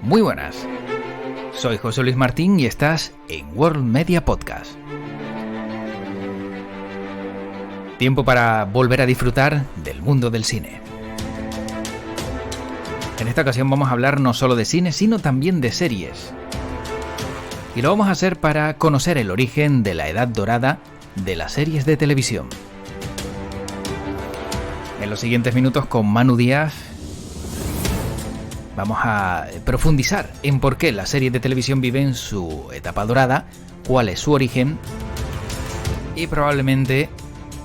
Muy buenas. Soy José Luis Martín y estás en World Media Podcast. Tiempo para volver a disfrutar del mundo del cine. En esta ocasión vamos a hablar no solo de cine, sino también de series. Y lo vamos a hacer para conocer el origen de la edad dorada de las series de televisión. En los siguientes minutos con Manu Díaz vamos a profundizar en por qué las series de televisión viven su etapa dorada, cuál es su origen y probablemente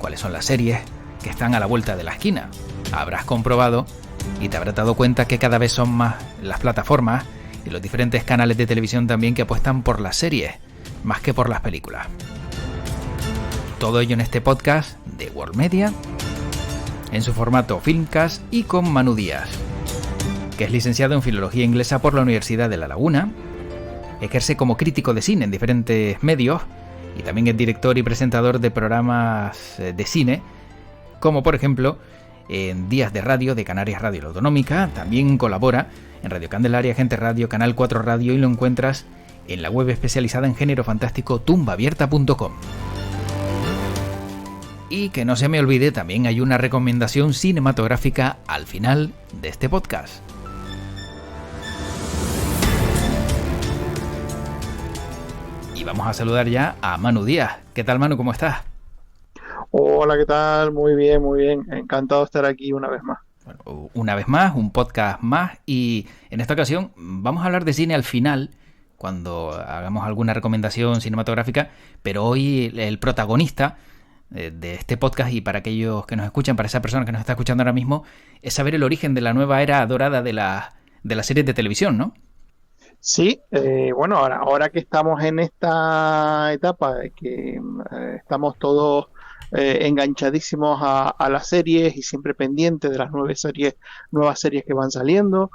cuáles son las series que están a la vuelta de la esquina. Habrás comprobado y te habrás dado cuenta que cada vez son más las plataformas y los diferentes canales de televisión también que apuestan por las series, más que por las películas. Todo ello en este podcast de World Media, en su formato Filmcast y con Manu Díaz, que es licenciado en Filología Inglesa por la Universidad de La Laguna, ejerce como crítico de cine en diferentes medios y también es director y presentador de programas de cine, como por ejemplo en Días de Radio de Canarias Radio La Autonómica. También colabora en Radio Candelaria, Gente Radio, Canal 4 Radio y lo encuentras en la web especializada en género fantástico tumbaabierta.com. Y que no se me olvide, también hay una recomendación cinematográfica al final de este podcast. Y vamos a saludar ya a Manu Díaz. ¿Qué tal, Manu? ¿Cómo estás? Hola, ¿qué tal? Muy bien, muy bien. Encantado de estar aquí una vez más. Bueno, una vez más, un podcast más, y en esta ocasión vamos a hablar de cine al final, cuando hagamos alguna recomendación cinematográfica, pero hoy el protagonista de este podcast, y para aquellos que nos escuchan, para esa persona que nos está escuchando ahora mismo, es saber el origen de la nueva era dorada de las series de televisión, ¿no? Sí, bueno, ahora que estamos en esta etapa de que estamos todos enganchadísimos a las series y siempre pendientes de las nuevas series que van saliendo,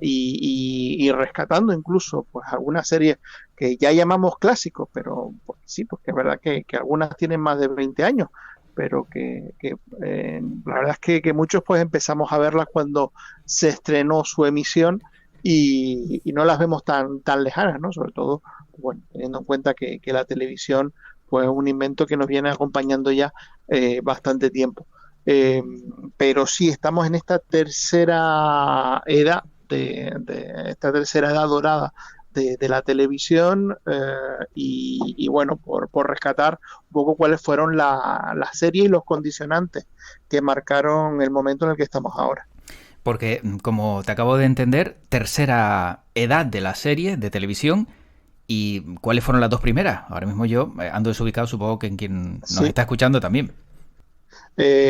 y rescatando incluso pues algunas series que ya llamamos clásicos, pero pues, sí, porque es verdad que algunas tienen más de 20 años, pero la verdad es que muchos pues empezamos a verlas cuando se estrenó su emisión y no las vemos tan lejanas, ¿no? Sobre todo, bueno, teniendo en cuenta que la televisión pues es un invento que nos viene acompañando ya bastante tiempo. Pero sí, estamos en esta tercera edad, esta tercera edad dorada de la televisión, y bueno, por rescatar un poco cuáles fueron las series y los condicionantes que marcaron el momento en el que estamos ahora. Porque, como te acabo de entender, tercera edad de la serie de televisión. ¿Y cuáles fueron las dos primeras? Ahora mismo yo ando desubicado, supongo que en quien nos está escuchando también.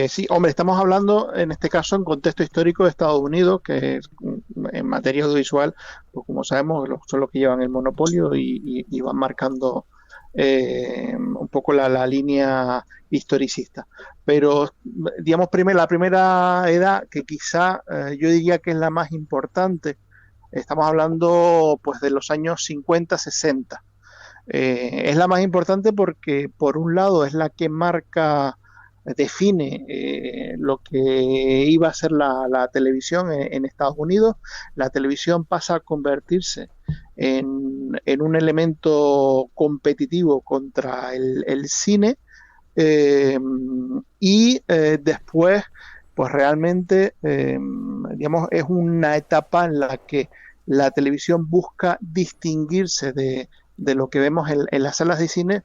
Sí, hombre, estamos hablando en este caso en contexto histórico de Estados Unidos, que en materia audiovisual, pues como sabemos, son los que llevan el monopolio y van marcando un poco la línea historicista. Pero, digamos, la primera edad, que quizá yo diría que es la más importante, estamos hablando pues de los años 50, 60. Es la más importante porque, por un lado, es la que define lo que iba a ser la televisión en Estados Unidos. La televisión pasa a convertirse en un elemento competitivo contra el cine, y después pues realmente digamos es una etapa en la que la televisión busca distinguirse de lo que vemos en las salas de cine,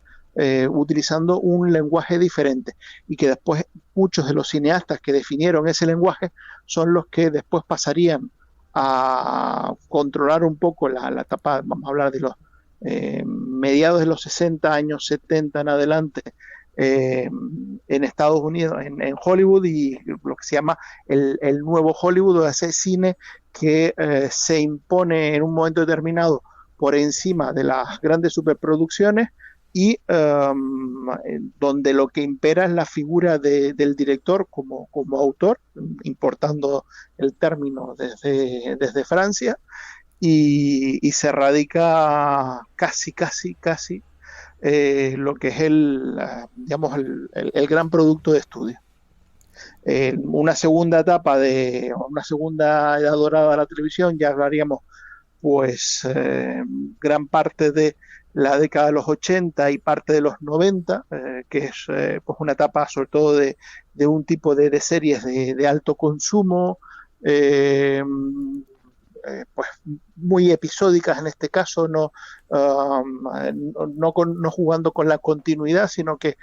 utilizando un lenguaje diferente, y que después muchos de los cineastas que definieron ese lenguaje son los que después pasarían a controlar un poco la etapa, vamos a hablar de los mediados de los 60, años 70 en adelante, en Estados Unidos, en Hollywood, y lo que se llama el nuevo Hollywood, o ese cine que se impone en un momento determinado por encima de las grandes superproducciones, y donde lo que impera es la figura del director como autor, importando el término desde Francia, y se radica casi lo que es digamos, el gran producto de estudio. Una segunda etapa una segunda edad dorada de la televisión, ya hablaríamos pues gran parte de la década de los 80 y parte de los 90, que es pues una etapa sobre todo de un tipo de series de alto consumo, eh, pues muy episódicas en este caso, no jugando con la continuidad, sino que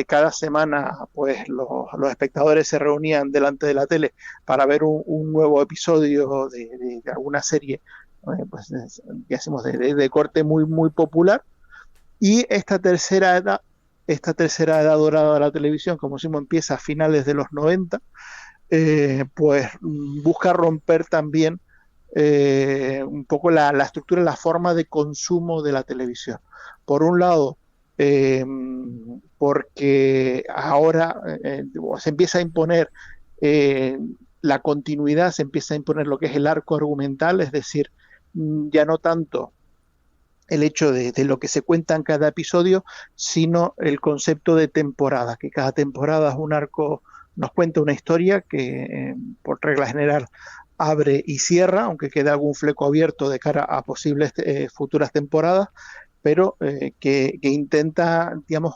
cada semana pues los espectadores se reunían delante de la tele para ver un nuevo episodio de alguna serie, pues decimos de corte muy muy popular. Y esta tercera edad dorada de la televisión, como decimos, empieza a finales de los 90, pues busca romper también un poco la estructura, la forma de consumo de la televisión. Por un lado, porque ahora se empieza a imponer la continuidad, se empieza a imponer lo que es el arco argumental, es decir, ya no tanto el hecho de lo que se cuenta en cada episodio, sino el concepto de temporada, que cada temporada es un arco, nos cuenta una historia que por regla general abre y cierra, aunque quede algún fleco abierto de cara a posibles futuras temporadas, pero que intenta, digamos,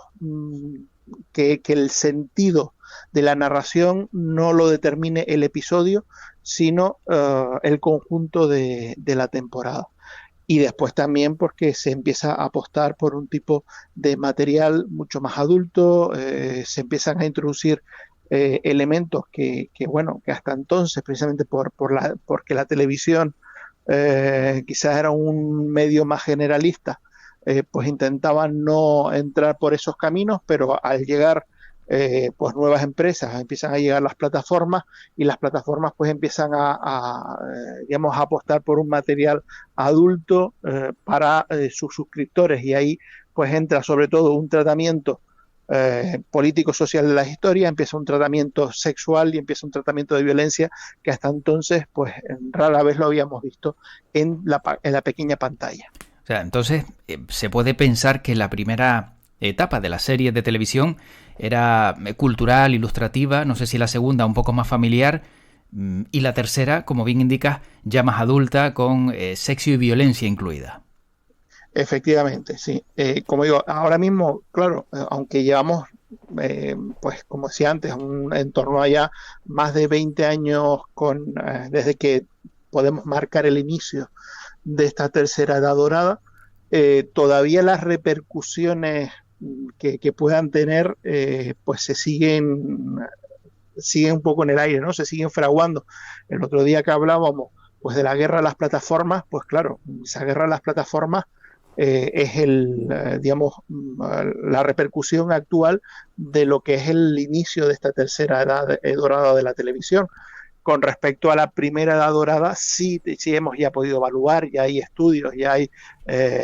que el sentido de la narración no lo determine el episodio, sino el conjunto de la temporada. Y después también porque se empieza a apostar por un tipo de material mucho más adulto, se empiezan a introducir elementos bueno, que hasta entonces, precisamente porque la televisión quizás era un medio más generalista, pues intentaban no entrar por esos caminos, pero al llegar pues nuevas empresas, empiezan a llegar las plataformas, y las plataformas pues empiezan digamos, a apostar por un material adulto para sus suscriptores, y ahí pues entra sobre todo un tratamiento político-social de la historia, empieza un tratamiento sexual y empieza un tratamiento de violencia que hasta entonces pues rara vez lo habíamos visto en la pequeña pantalla. O sea, entonces se puede pensar que la primera etapa de la serie de televisión era cultural, ilustrativa, no sé si la segunda un poco más familiar, y la tercera, como bien indicas, ya más adulta, con sexo y violencia incluida. Efectivamente, sí. Como digo, ahora mismo, claro, aunque llevamos, pues como decía antes, en torno a ya más de 20 años desde que podemos marcar el inicio de esta tercera edad dorada, todavía las repercusiones que puedan tener, pues siguen un poco en el aire, ¿no? Se siguen fraguando. El otro día que hablábamos pues de la guerra a las plataformas, pues claro, esa guerra a las plataformas es digamos, la repercusión actual de lo que es el inicio de esta tercera edad dorada de la televisión. Con respecto a la primera edad dorada, sí hemos ya podido evaluar, ya hay estudios, ya hay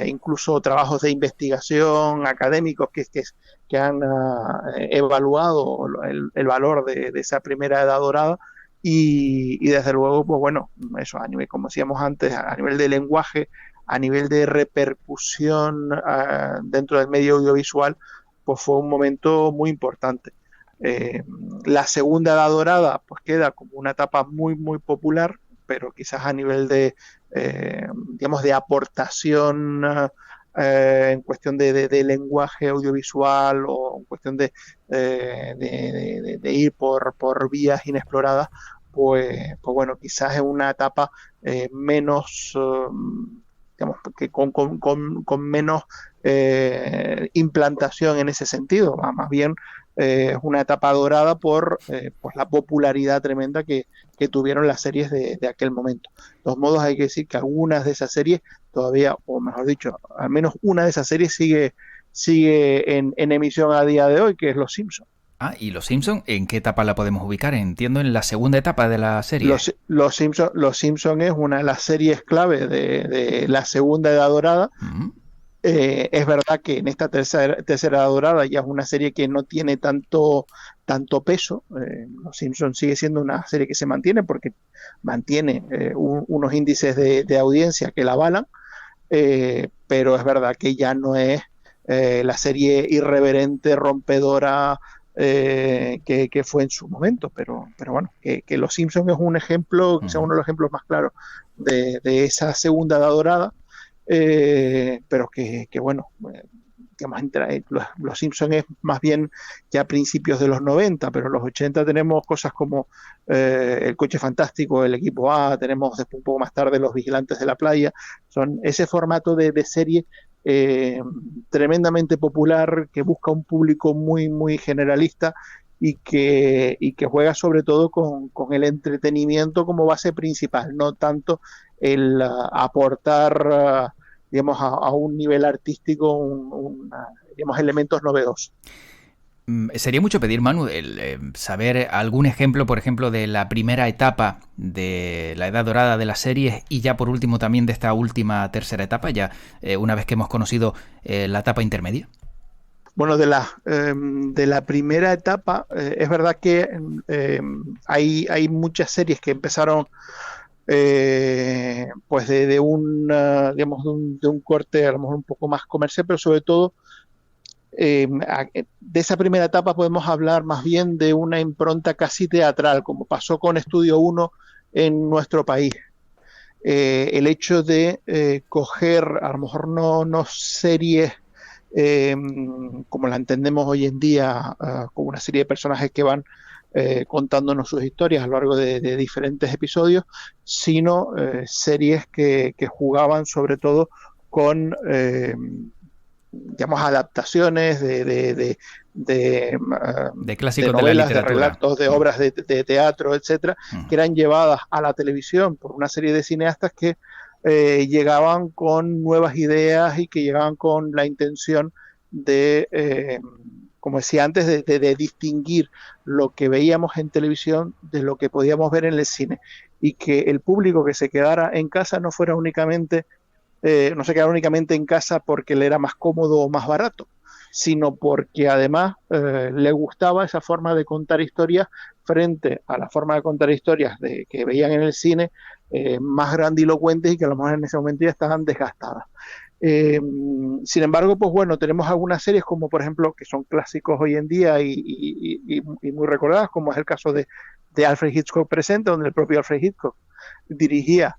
incluso trabajos de investigación académicos que han evaluado el valor de esa primera edad dorada, y desde luego, pues bueno, eso a nivel, como decíamos antes, a nivel de lenguaje, a nivel de repercusión dentro del medio audiovisual, pues fue un momento muy importante. La segunda edad dorada pues queda como una etapa muy muy popular, pero quizás a nivel digamos, de aportación en cuestión de lenguaje audiovisual, o en cuestión de ir por vías inexploradas, pues bueno, quizás es una etapa menos, digamos, que con menos implantación en ese sentido, más bien es una etapa dorada por pues la popularidad tremenda que tuvieron las series de aquel momento. De todos modos, hay que decir que algunas de esas series todavía, o mejor dicho, al menos una de esas series sigue en emisión a día de hoy, que es Los Simpsons. Ah, ¿y Los Simpson en qué etapa la podemos ubicar? Entiendo en la segunda etapa de la serie. Los Simpson es una de las series clave de la segunda edad dorada. Uh-huh. Es verdad que en esta tercera edad dorada ya es una serie que no tiene tanto peso. Los Simpsons sigue siendo una serie que se mantiene porque mantiene unos índices de audiencia que la avalan, pero es verdad que ya no es la serie irreverente, rompedora, que fue en su momento, pero bueno, que Los Simpsons es un ejemplo, quizá uno de los ejemplos más claros de esa segunda edad dorada, pero que bueno, digamos, los Simpsons es más bien ya a principios de los 90, pero en los 80 tenemos cosas como El Coche Fantástico, El Equipo A, tenemos después un poco más tarde Los Vigilantes de la Playa, son ese formato de serie tremendamente popular que busca un público muy, muy generalista y que juega sobre todo con el entretenimiento como base principal, no tanto el aportar digamos, a un nivel artístico, digamos, elementos novedosos. Sería mucho pedir, Manu, saber algún ejemplo, por ejemplo, de la primera etapa de la edad dorada de las series y ya por último también de esta última tercera etapa, ya una vez que hemos conocido la etapa intermedia. Bueno, de la primera etapa, es verdad que hay muchas series que empezaron pues digamos, de un corte a lo mejor un poco más comercial, pero sobre todo de esa primera etapa podemos hablar más bien de una impronta casi teatral, como pasó con Estudio 1 en nuestro país. El hecho de coger, a lo mejor no series como la entendemos hoy en día, como una serie de personajes que van contándonos sus historias a lo largo de diferentes episodios, sino series que jugaban sobre todo con digamos, adaptaciones de clásicos de novelas, de relatos, de obras de teatro, etcétera, que eran llevadas a la televisión por una serie de cineastas que llegaban con nuevas ideas y que llegaban con la intención de, como decía antes, de distinguir lo que veíamos en televisión de lo que podíamos ver en el cine, y que el público que se quedara en casa no fuera únicamente no se quedara únicamente en casa porque le era más cómodo o más barato, sino porque además le gustaba esa forma de contar historias frente a la forma de contar historias que veían en el cine, más grandilocuentes y que a lo mejor en ese momento ya estaban desgastadas. Sin embargo, pues bueno, tenemos algunas series como por ejemplo que son clásicos hoy en día y muy recordadas, como es el caso de Alfred Hitchcock Presente, donde el propio Alfred Hitchcock dirigía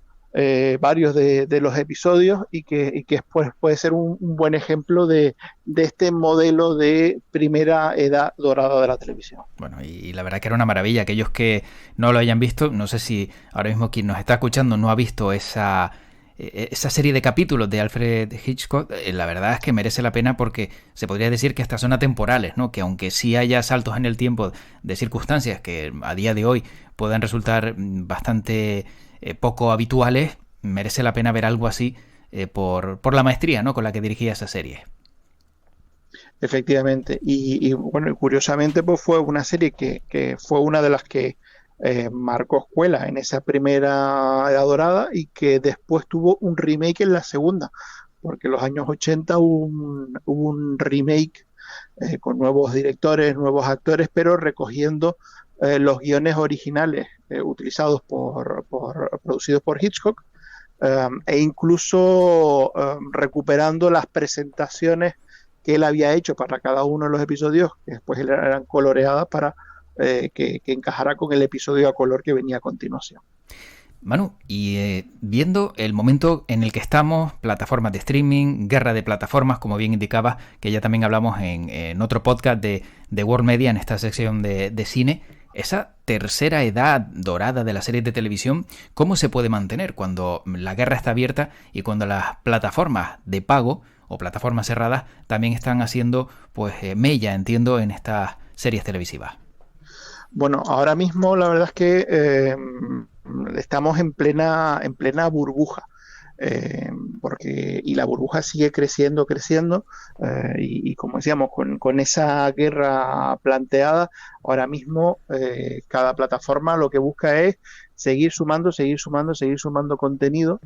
varios de los episodios y que después puede ser un buen ejemplo de este modelo de primera edad dorada de la televisión. Bueno, y la verdad que era una maravilla. Aquellos que no lo hayan visto, no sé si ahora mismo quien nos está escuchando no ha visto esa serie de capítulos de Alfred Hitchcock, la verdad es que merece la pena porque se podría decir que estas son atemporales, ¿no? Que aunque sí haya saltos en el tiempo de circunstancias que a día de hoy puedan resultar bastante poco habituales, merece la pena ver algo así por la maestría, ¿no?, con la que dirigía esa serie. Efectivamente, y bueno, curiosamente pues fue una serie que fue una de las que marcó escuela en esa primera edad dorada y que después tuvo un remake en la segunda, porque en los años 80 hubo un remake con nuevos directores, nuevos actores, pero recogiendo los guiones originales utilizados producidos por Hitchcock, e incluso recuperando las presentaciones que él había hecho para cada uno de los episodios, que después eran coloreadas para que encajara con el episodio a color que venía a continuación. Manu, y viendo el momento en el que estamos, plataformas de streaming, guerra de plataformas, como bien indicaba, que ya también hablamos en otro podcast de World Media, en esta sección de cine, esa tercera edad dorada de las series de televisión, ¿cómo se puede mantener cuando la guerra está abierta y cuando las plataformas de pago o plataformas cerradas también están haciendo pues mella, entiendo, en estas series televisivas? Bueno, ahora mismo la verdad es que estamos en plena burbuja, y la burbuja sigue creciendo, y como decíamos, con esa guerra planteada, ahora mismo cada plataforma lo que busca es seguir sumando contenido,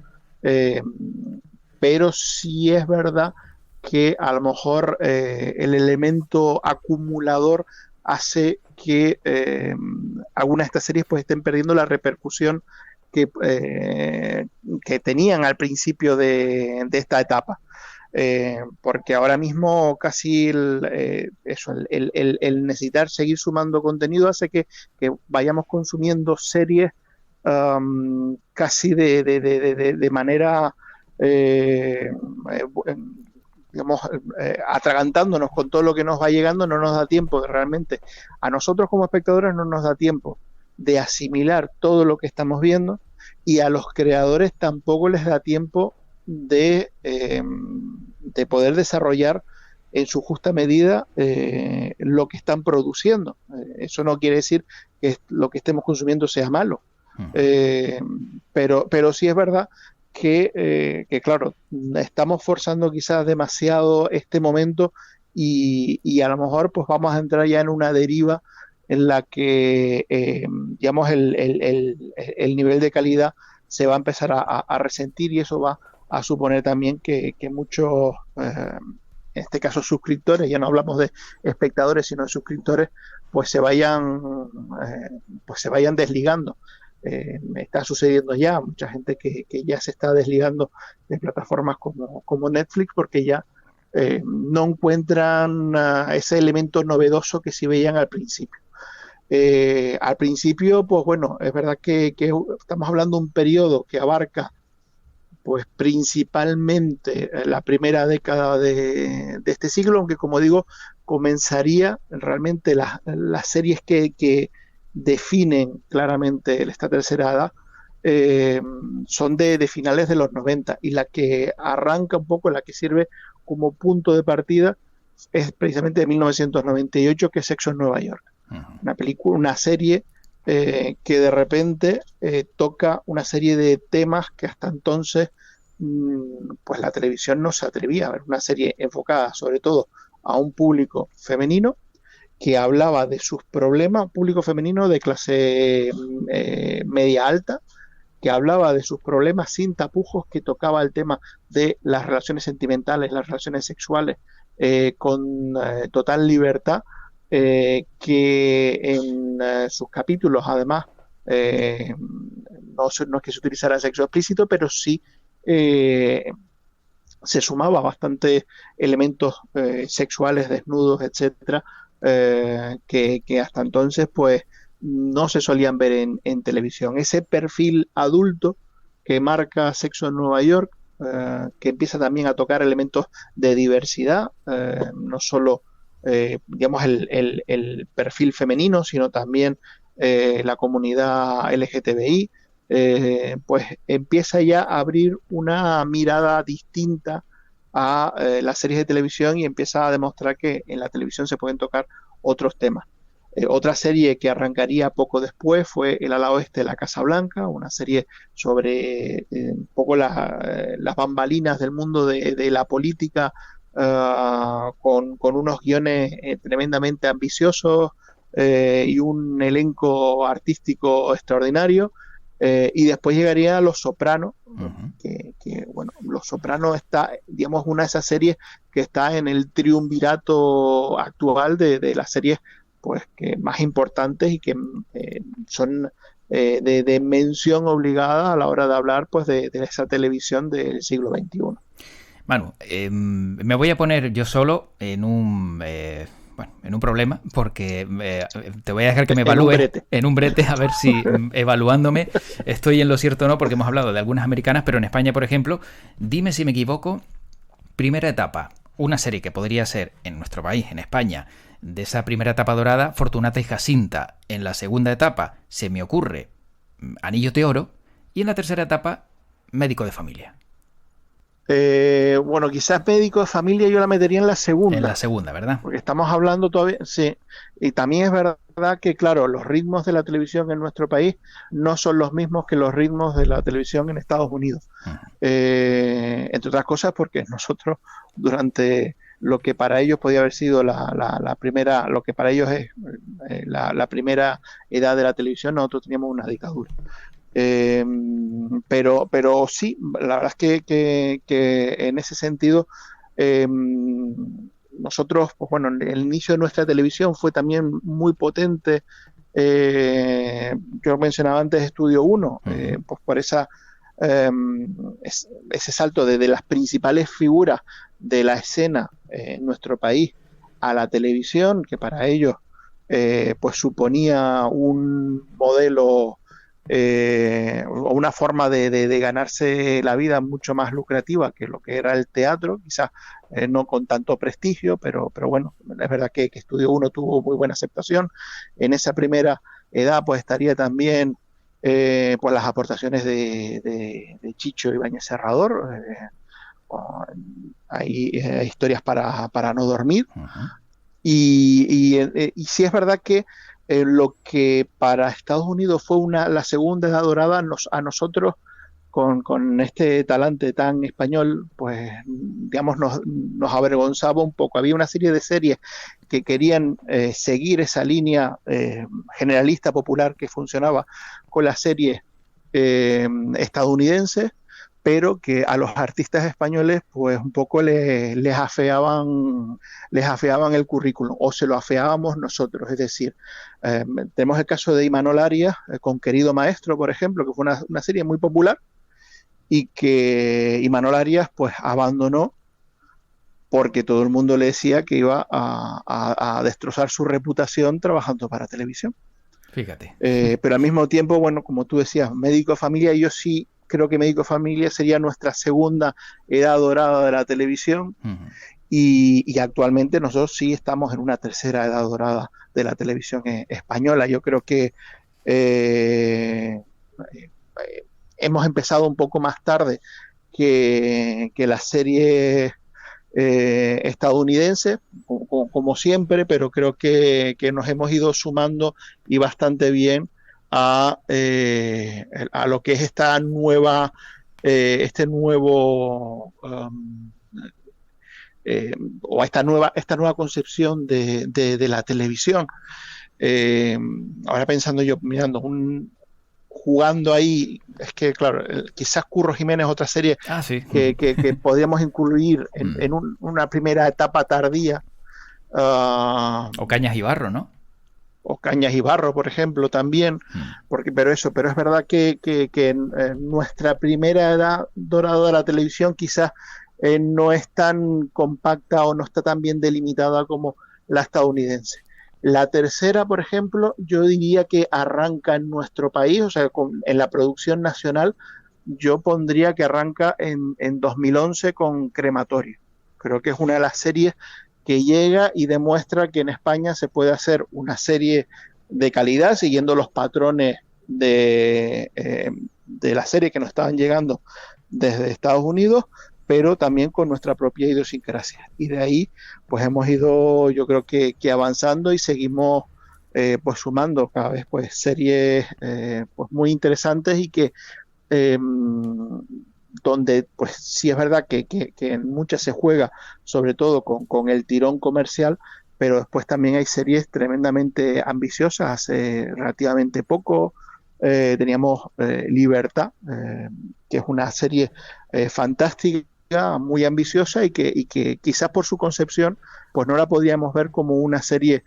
pero sí es verdad que a lo mejor el elemento acumulador hace que algunas de estas series pues estén perdiendo la repercusión que tenían al principio de esta etapa. Porque ahora mismo casi el necesitar seguir sumando contenido hace que vayamos consumiendo series casi de manera, digamos, atragantándonos con todo lo que nos va llegando. No nos da tiempo, realmente a nosotros como espectadores no nos da tiempo de asimilar todo lo que estamos viendo, y a los creadores tampoco les da tiempo de poder desarrollar en su justa medida lo que están produciendo. Eso no quiere decir que lo que estemos consumiendo sea malo, pero sí es verdad que claro, estamos forzando quizás demasiado este momento, y a lo mejor pues vamos a entrar ya en una deriva en la que digamos el nivel de calidad se va a empezar a resentir, y eso va a suponer también que muchos, en este caso suscriptores, ya no hablamos de espectadores sino de suscriptores, pues se vayan desligando. Está sucediendo ya, mucha gente que ya se está desligando de plataformas como Netflix, porque ya no encuentran ese elemento novedoso que sí veían al principio. Al principio, pues bueno, es verdad que estamos hablando de un periodo que abarca pues principalmente la primera década de este siglo, aunque como digo, comenzaría realmente las series que definen claramente esta tercera edad, son de finales de los 90, y la que arranca un poco, la que sirve como punto de partida, es precisamente de 1998, que es Sexo en Nueva York. Una película, una serie que de repente toca una serie de temas que hasta entonces pues la televisión no se atrevía a ver. Una serie enfocada sobre todo a un público femenino, que hablaba de sus problemas, un público femenino de clase media alta, que hablaba de sus problemas sin tapujos, que tocaba el tema de las relaciones sentimentales, las relaciones sexuales, con total libertad, que en sus capítulos además no es que se utilizara sexo explícito, pero sí se sumaba bastantes elementos sexuales, desnudos, etcétera, que hasta entonces pues no se solían ver en televisión. Ese perfil adulto que marca Sexo en Nueva York, que empieza también a tocar elementos de diversidad, no solo digamos el perfil femenino, sino también la comunidad LGTBI, pues empieza ya a abrir una mirada distinta a las series de televisión, y empieza a demostrar que en la televisión se pueden tocar otros temas. Otra serie que arrancaría poco después fue El ala oeste de la Casa Blanca, una serie sobre un poco las bambalinas del mundo de la política, con unos guiones tremendamente ambiciosos, y un elenco artístico extraordinario. Y después llegaría Los Sopranos, bueno, Los Sopranos está, digamos, una de esas series que está en el triunvirato actual de las series pues que más importantes, y que son de mención obligada a la hora de hablar pues de esa televisión del siglo XXI. Manu, me voy a poner yo solo en un problema, porque te voy a dejar que me evalúes en un brete, a ver si evaluándome estoy en lo cierto o no, porque hemos hablado de algunas americanas, pero en España, por ejemplo, dime si me equivoco. Primera etapa, una serie que podría ser en nuestro país, en España, de esa primera etapa dorada, Fortunata y Jacinta. En la segunda etapa se me ocurre Anillos de Oro, y en la tercera etapa Médico de Familia. Bueno, quizás Médico de Familia yo la metería en la segunda. En la segunda, ¿verdad? Porque estamos hablando todavía, sí. Y también es verdad que, claro, los ritmos de la televisión en nuestro país no son los mismos que los ritmos de la televisión en Estados Unidos. Entre otras cosas porque nosotros, durante lo que para ellos podía haber sido la primera, lo que para ellos es la primera edad de la televisión, nosotros teníamos una dictadura. Pero sí, la verdad es que en ese sentido nosotros, pues bueno, el inicio de nuestra televisión fue también muy potente. Yo mencionaba antes Estudio 1, pues por esa ese salto de las principales figuras de la escena en nuestro país a la televisión, que para ellos pues suponía un modelo o una forma de ganarse la vida mucho más lucrativa que lo que era el teatro, quizás no con tanto prestigio, pero bueno, es verdad que Estudio 1 tuvo muy buena aceptación. En esa primera edad pues estaría también pues las aportaciones de Chicho Ibáñez Serrador, hay historias para no dormir. Uh-huh. Y sí es verdad que lo que para Estados Unidos fue la segunda edad dorada, a nosotros, con este talante tan español, pues digamos nos avergonzaba un poco. Había una serie de series que querían seguir esa línea generalista popular que funcionaba con las series estadounidenses, pero que a los artistas españoles pues un poco les afeaban el currículum, o se lo afeábamos nosotros. Es decir, tenemos el caso de Imanol Arias con Querido Maestro, por ejemplo, que fue una serie muy popular y que Imanol Arias pues abandonó porque todo el mundo le decía que iba a destrozar su reputación trabajando para televisión. Fíjate. Pero al mismo tiempo, bueno, como tú decías, Médico de Familia, yo sí creo que Médico de Familia sería nuestra segunda edad dorada de la televisión. Uh-huh. Y actualmente nosotros sí estamos en una tercera edad dorada de la televisión española. Yo creo que hemos empezado un poco más tarde que las series estadounidenses, como siempre, pero creo que nos hemos ido sumando y bastante bien a lo que es esta nueva o esta nueva concepción de la televisión. Ahora pensando yo, mirando jugando ahí, es que claro, quizás Curro Jiménez, otra serie sí. que podríamos incluir en una primera etapa tardía. O Cañas y Barro, ¿no? O Cañas y Barro, por ejemplo, también, pero es verdad que en nuestra primera edad dorada de la televisión quizás no es tan compacta o no está tan bien delimitada como la estadounidense. La tercera, por ejemplo, yo diría que arranca en nuestro país, o sea, en la producción nacional, yo pondría que arranca en 2011 con Crematorio. Creo que es una de las series que llega y demuestra que en España se puede hacer una serie de calidad siguiendo los patrones de las series que nos estaban llegando desde Estados Unidos, pero también con nuestra propia idiosincrasia. Y de ahí pues hemos ido, yo creo que avanzando y seguimos pues sumando cada vez pues series pues muy interesantes y que donde pues sí es verdad que en muchas se juega sobre todo con el tirón comercial, pero después también hay series tremendamente ambiciosas. Hace relativamente poco teníamos Libertad, que es una serie fantástica, muy ambiciosa y que quizás por su concepción pues no la podíamos ver como una serie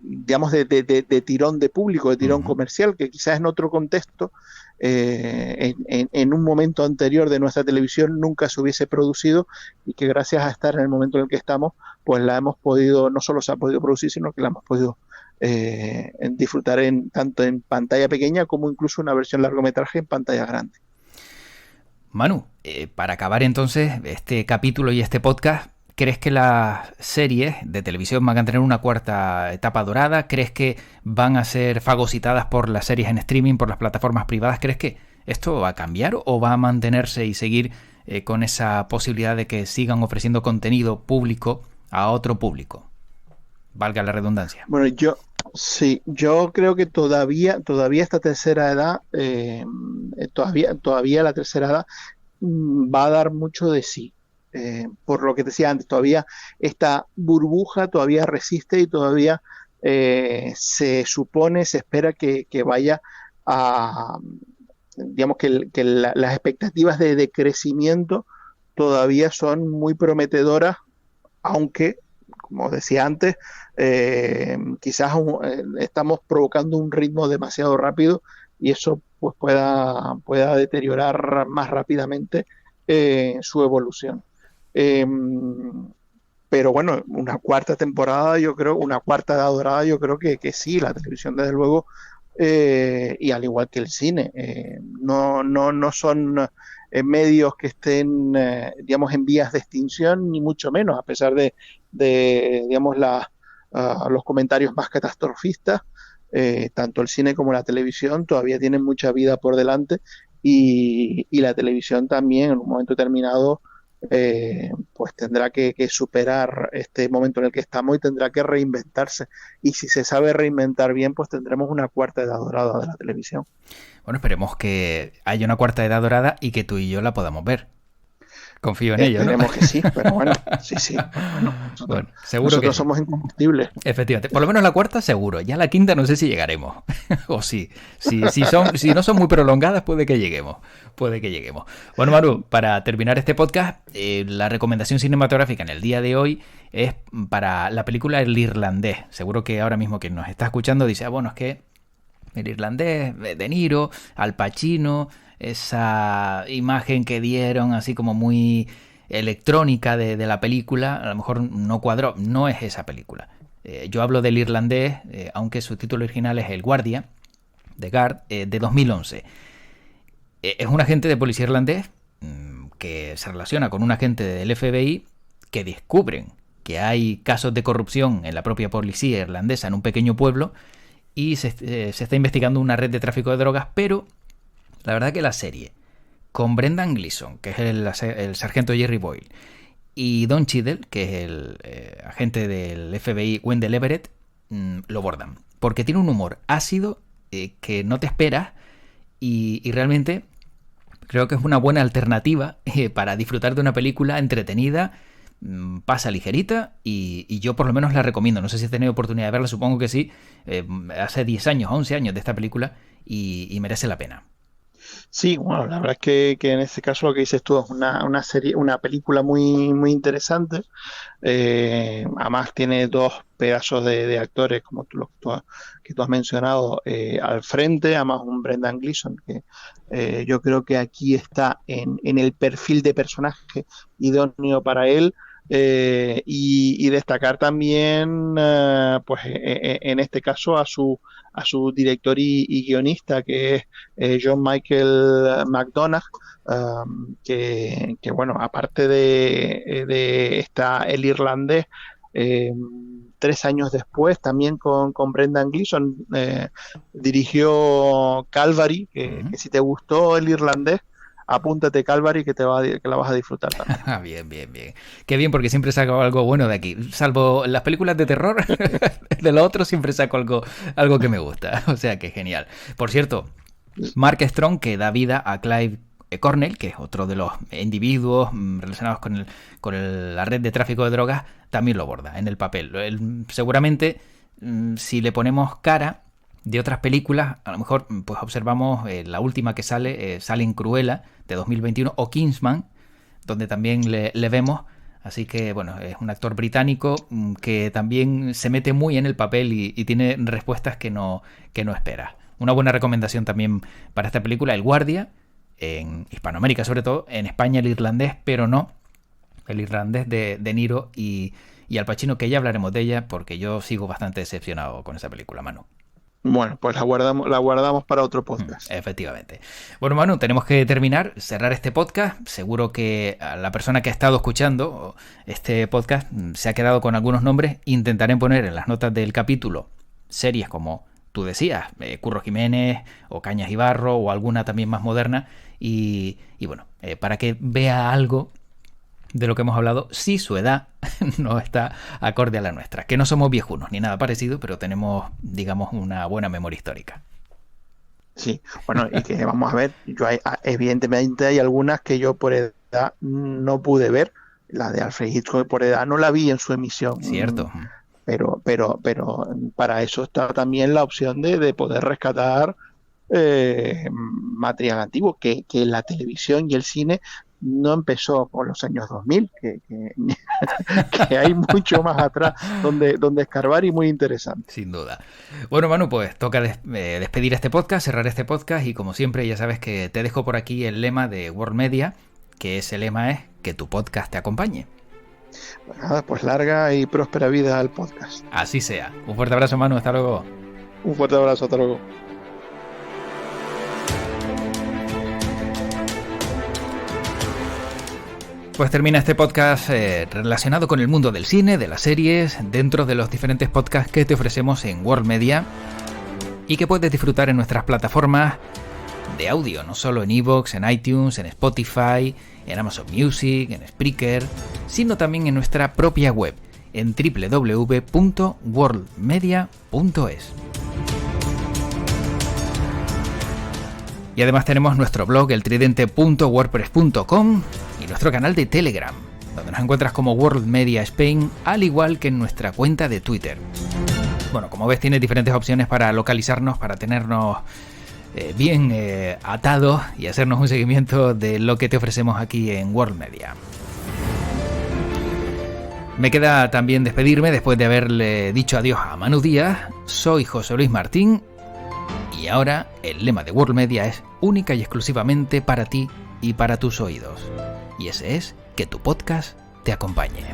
digamos de tirón de público, de tirón comercial, que quizás en otro contexto en un momento anterior de nuestra televisión nunca se hubiese producido, y que gracias a estar en el momento en el que estamos pues la hemos podido, no solo se ha podido producir, sino que la hemos podido disfrutar tanto en pantalla pequeña como incluso una versión largometraje en pantalla grande. Manu, para acabar entonces este capítulo y este podcast, ¿crees que las series de televisión van a tener una cuarta etapa dorada? ¿Crees que van a ser fagocitadas por las series en streaming, por las plataformas privadas? ¿Crees que esto va a cambiar o va a mantenerse y seguir con esa posibilidad de que sigan ofreciendo contenido público a otro público? Valga la redundancia. Bueno, yo creo que todavía esta tercera edad, todavía la tercera edad va a dar mucho de sí. Por lo que te decía antes, todavía esta burbuja todavía resiste y todavía se espera que vaya a, digamos que las expectativas de crecimiento todavía son muy prometedoras, aunque, como decía antes, quizás estamos provocando un ritmo demasiado rápido y eso pues pueda deteriorar más rápidamente su evolución. Eh, pero bueno, una cuarta temporada, yo creo, una cuarta edad dorada, yo creo que sí, la televisión desde luego, y al igual que el cine, no son medios que estén, digamos, en vías de extinción, ni mucho menos, a pesar digamos, los comentarios más catastrofistas, tanto el cine como la televisión todavía tienen mucha vida por delante y la televisión también en un momento determinado pues tendrá que superar este momento en el que estamos y tendrá que reinventarse. Y si se sabe reinventar bien, pues tendremos una cuarta edad dorada de la televisión. Bueno, esperemos que haya una cuarta edad dorada y que tú y yo la podamos ver. Confío en ello, ¿no? Esperemos que sí, pero bueno, sí. Bueno, Bueno, seguro nosotros que sí. somos incombustibles. Efectivamente. Por lo menos la cuarta seguro. Ya la quinta no sé si llegaremos. O sí. Si no son muy prolongadas, puede que lleguemos. Puede que lleguemos. Bueno, Manu, para terminar este podcast, la recomendación cinematográfica en el día de hoy es para la película El Irlandés. Seguro que ahora mismo quien nos está escuchando dice, bueno, es que El Irlandés, De Niro, Al Pacino, esa imagen que dieron así como muy electrónica de la película, a lo mejor no cuadró, no es esa película. Yo hablo del Irlandés, aunque su título original es El Guardia, de Guard, de 2011. Es un agente de policía irlandés que se relaciona con un agente del FBI que descubren que hay casos de corrupción en la propia policía irlandesa en un pequeño pueblo y se está investigando una red de tráfico de drogas, pero la verdad que la serie, con Brendan Gleeson, que es el sargento Jerry Boyle, y Don Cheadle, que es el agente del FBI Wendell Everett, lo bordan. Porque tiene un humor ácido que no te esperas y realmente creo que es una buena alternativa para disfrutar de una película entretenida, pasa ligerita y yo por lo menos la recomiendo. No sé si has tenido oportunidad de verla, supongo que sí. Hace 10 años, 11 años de esta película y merece la pena. Sí, bueno, la verdad es que en este caso lo que dices tú es una serie, una película muy interesante. Además tiene dos pedazos de actores, como que tú has mencionado, al frente, además un Brendan Gleeson, que yo creo que aquí está en el perfil de personaje idóneo para él. Y destacar también, pues en este caso, a su director y guionista, que es John Michael McDonagh, bueno, aparte de El Irlandés, eh, 3 años después, también con Brendan Gleeson, dirigió Calvary, que si te gustó El Irlandés, apúntate Calvary que la vas a disfrutar también. Bien. Qué bien, porque siempre saco algo bueno de aquí. Salvo las películas de terror, de lo otro siempre saco algo que me gusta. O sea que genial. Por cierto, Mark Strong, que da vida a Clive Cornell, que es otro de los individuos relacionados con la red de tráfico de drogas, también lo borda en el papel. Seguramente, si le ponemos cara de otras películas, a lo mejor pues observamos la última que sale en Cruella, de 2021, o Kingsman, donde también le vemos. Así que, bueno, es un actor británico que también se mete muy en el papel y tiene respuestas que no esperas. Una buena recomendación también para esta película, El Guardia, en Hispanoamérica sobre todo, en España El Irlandés, pero no El Irlandés de Niro y Al Pacino, que ya hablaremos de ella porque yo sigo bastante decepcionado con esa película, Manu. Bueno, pues la guardamos para otro podcast. Efectivamente. Bueno, Manu, tenemos que cerrar este podcast. Seguro que a la persona que ha estado escuchando este podcast se ha quedado con algunos nombres. Intentaré poner en las notas del capítulo series como tú decías, Curro Jiménez o Cañas y Barro o alguna también más moderna. Y bueno, para que vea algo de lo que hemos hablado, si su edad no está acorde a la nuestra. Que no somos viejunos ni nada parecido, pero tenemos, digamos, una buena memoria histórica. Sí, bueno, y que vamos a ver, evidentemente hay algunas que yo por edad no pude ver. La de Alfred Hitchcock por edad no la vi en su emisión. Cierto. Pero para eso está también la opción de poder rescatar material antiguo que la televisión y el cine no empezó con los años 2000, que hay mucho más atrás donde escarbar y muy interesante. Sin duda. Bueno, Manu, pues toca despedir este podcast, cerrar este podcast y como siempre ya sabes que te dejo por aquí el lema de World Media, que ese lema es que tu podcast te acompañe. Bueno, pues larga y próspera vida al podcast. Así sea. Un fuerte abrazo, Manu. Hasta luego. Un fuerte abrazo. Hasta luego. Pues termina este podcast relacionado con el mundo del cine, de las series, dentro de los diferentes podcasts que te ofrecemos en World Media y que puedes disfrutar en nuestras plataformas de audio, no solo en iVoox, en iTunes, en Spotify, en Amazon Music, en Spreaker, sino también en nuestra propia web, en www.worldmedia.es. Y además tenemos nuestro blog, eltridente.wordpress.com, y nuestro canal de Telegram, donde nos encuentras como World Media Spain, al igual que en nuestra cuenta de Twitter. Bueno, como ves, tienes diferentes opciones para localizarnos, para tenernos bien atados y hacernos un seguimiento de lo que te ofrecemos aquí en World Media. Me queda también despedirme después de haberle dicho adiós a Manu Díaz. Soy José Luis Martín y ahora el lema de World Media es única y exclusivamente para ti y para tus oídos. Y ese es que tu podcast te acompañe.